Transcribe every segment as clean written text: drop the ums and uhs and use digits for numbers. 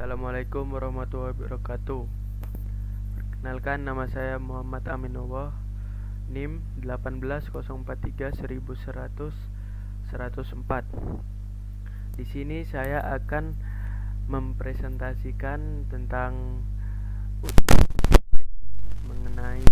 Assalamualaikum warahmatullahi wabarakatuh. Perkenalkan, nama saya Muhammad Aminullah, NIM 180431100-104. Di sini saya akan mempresentasikan tentang mengenai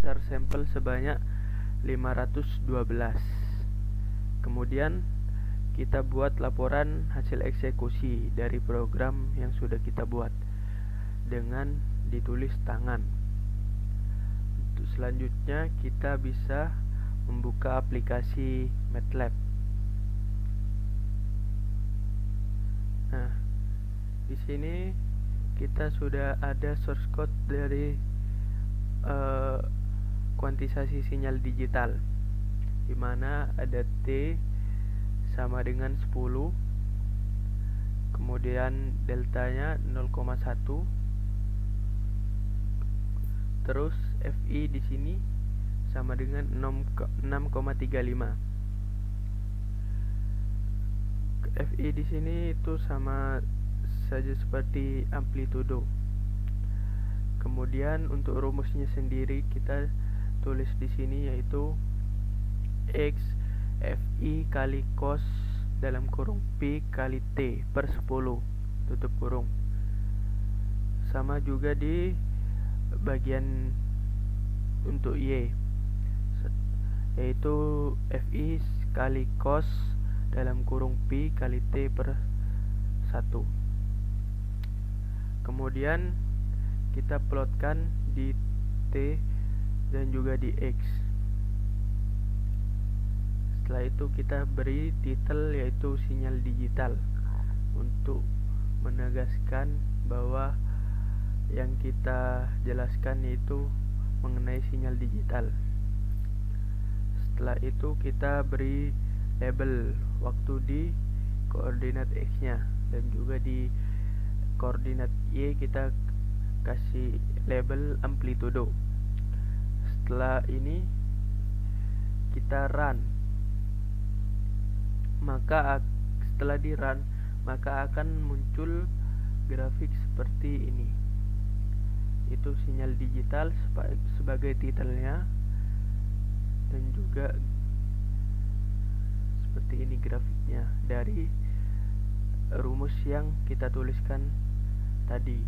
besar sampel sebanyak 512. Kemudian kita buat laporan hasil eksekusi dari program yang sudah kita buat dengan ditulis tangan. Untuk selanjutnya kita bisa membuka aplikasi MATLAB. Nah, di sini kita sudah ada source code dari kuantisasi sinyal digital, di mana ada T sama dengan 10, kemudian deltanya 0,1, terus FI di sini sama dengan 6,35. FI di sini itu sama saja seperti amplitudo. Kemudian untuk rumusnya sendiri kita tulis di sini, yaitu X FI kali cos dalam kurung P kali T per 10 tutup kurung. Sama juga di bagian untuk Y, yaitu FI kali cos dalam kurung P kali T per 1. Kemudian kita plotkan di T dan juga di X. Setelah itu kita beri titel, yaitu sinyal digital, untuk menegaskan bahwa yang kita jelaskan itu mengenai sinyal digital. Setelah itu kita beri label waktu di koordinat X nya, dan juga di koordinat Y kita kasih label amplitudo. Setelah ini kita run, maka setelah di run maka akan muncul grafik seperti ini. Itu sinyal digital sebagai titelnya, dan juga seperti ini grafiknya dari rumus yang kita tuliskan tadi.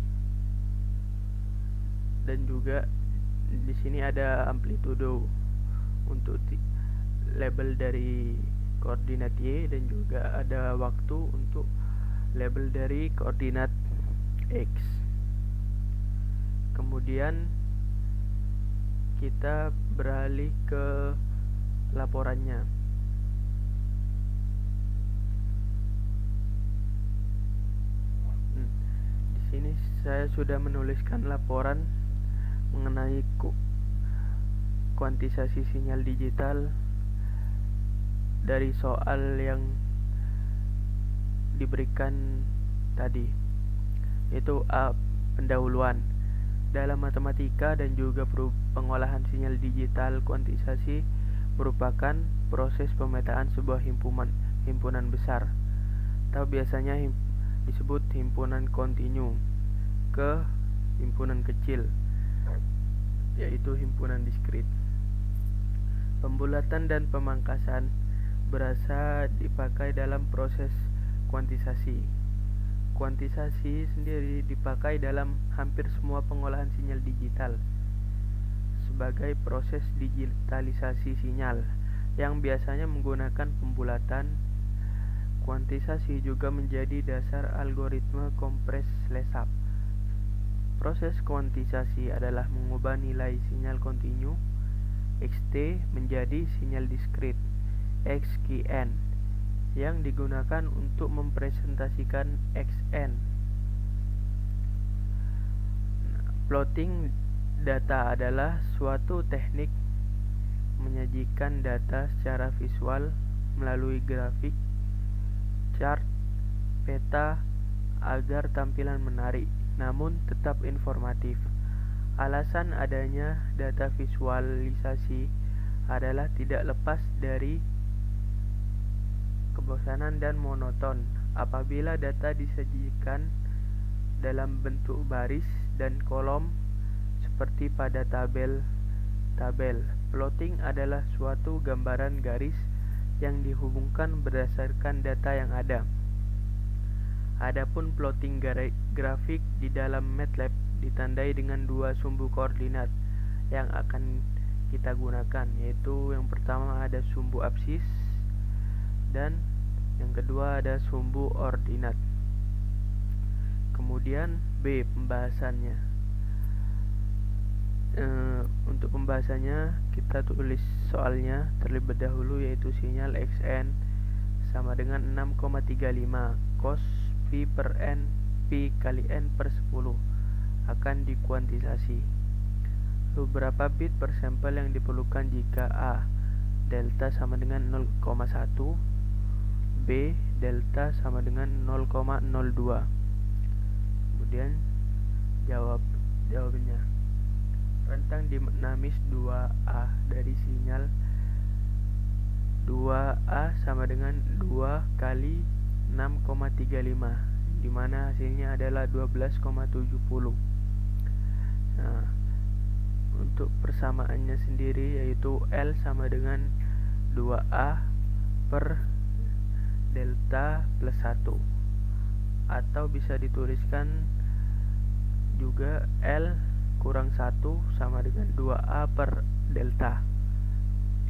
Dan juga di sini ada amplitudo untuk label dari koordinat Y, dan juga ada waktu untuk label dari koordinat X. Kemudian kita beralih ke laporannya. Di sini saya sudah menuliskan laporan mengenai kuantisasi sinyal digital dari soal yang diberikan tadi, yaitu A. Pendahuluan. Dalam matematika dan juga pengolahan sinyal digital, kuantisasi merupakan proses pemetaan sebuah himpunan besar, atau biasanya disebut himpunan kontinu, ke himpunan kecil, yaitu himpunan diskrit. Pembulatan dan pemangkasan berasa dipakai dalam proses kuantisasi. Kuantisasi sendiri dipakai dalam hampir semua pengolahan sinyal digital sebagai proses digitalisasi sinyal yang biasanya menggunakan pembulatan. Kuantisasi juga menjadi dasar algoritma kompres/up. Proses kuantisasi adalah mengubah nilai sinyal kontinu xt menjadi sinyal diskrit xkn yang digunakan untuk mempresentasikan xn. Plotting data adalah suatu teknik menyajikan data secara visual melalui grafik, chart, peta agar tampilan menarik namun tetap informatif. Alasan adanya data visualisasi adalah tidak lepas dari kebosanan dan monoton apabila data disajikan dalam bentuk baris dan kolom seperti pada tabel. Plotting adalah suatu gambaran garis yang dihubungkan berdasarkan data yang ada. Adapun plotting grafik di dalam MATLAB ditandai dengan dua sumbu koordinat yang akan kita gunakan, yaitu yang pertama ada sumbu absis dan yang kedua ada sumbu ordinat. Kemudian B, pembahasannya. Untuk pembahasannya kita tulis soalnya terlebih dahulu, yaitu sinyal xn sama dengan 6,35 cos pi per n pi kali n per 10 akan dikuantisasi. Berapa bit per sampel yang diperlukan jika A. Delta sama dengan 0,1, B. Delta sama dengan 0,02. Kemudian jawabannya. Rentang dinamis 2A dari sinyal 2A sama dengan 2 kali 6,35, di mana hasilnya adalah 12,70. Nah, untuk persamaannya sendiri yaitu L sama dengan 2A per delta plus 1, atau bisa dituliskan juga L kurang 1 sama dengan 2A per delta.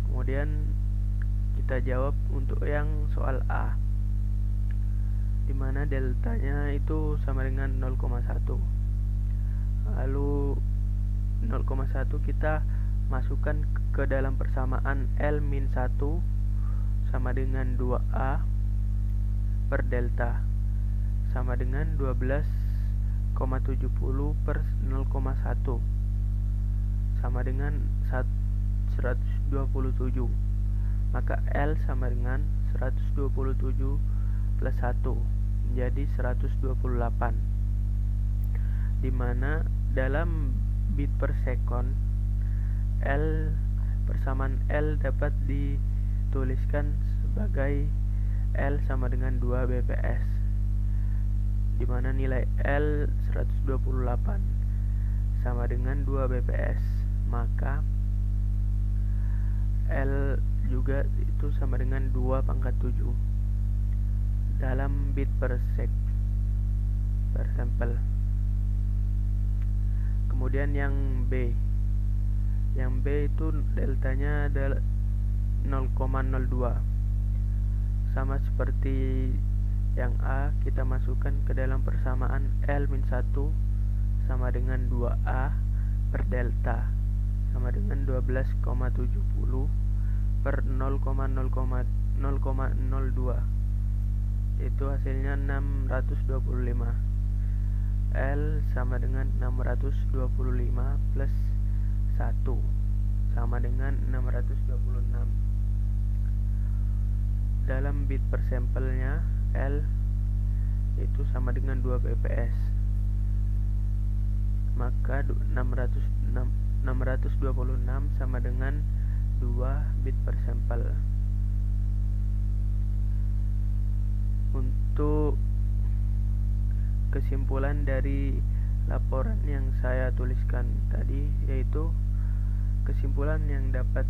Kemudian kita jawab untuk yang soal A, dimana deltanya itu sama dengan 0,1. Lalu 0,1 kita masukkan ke dalam persamaan L-1 sama dengan 2A per delta sama dengan 12,70 per 0,1 sama dengan 127. Maka L sama dengan 127 plus 1 menjadi 128, dimana dalam bit per second persamaan L dapat dituliskan sebagai L sama dengan 2 bps, dimana nilai L 128 sama dengan 2 bps, maka L juga itu sama dengan 2 pangkat 7 dalam bit per sampel. Kemudian yang B itu deltanya adalah 0,02, sama seperti yang A, kita masukkan ke dalam persamaan L-1 sama dengan 2A per delta sama dengan 12,70 per 0,02, itu hasilnya 625. L sama dengan 625 plus 1 sama dengan 626. Dalam bit per sampelnya L itu sama dengan 2 bps, maka 626 sama dengan 2 bit per sampel. Untuk kesimpulan dari laporan yang saya tuliskan tadi, yaitu kesimpulan yang dapat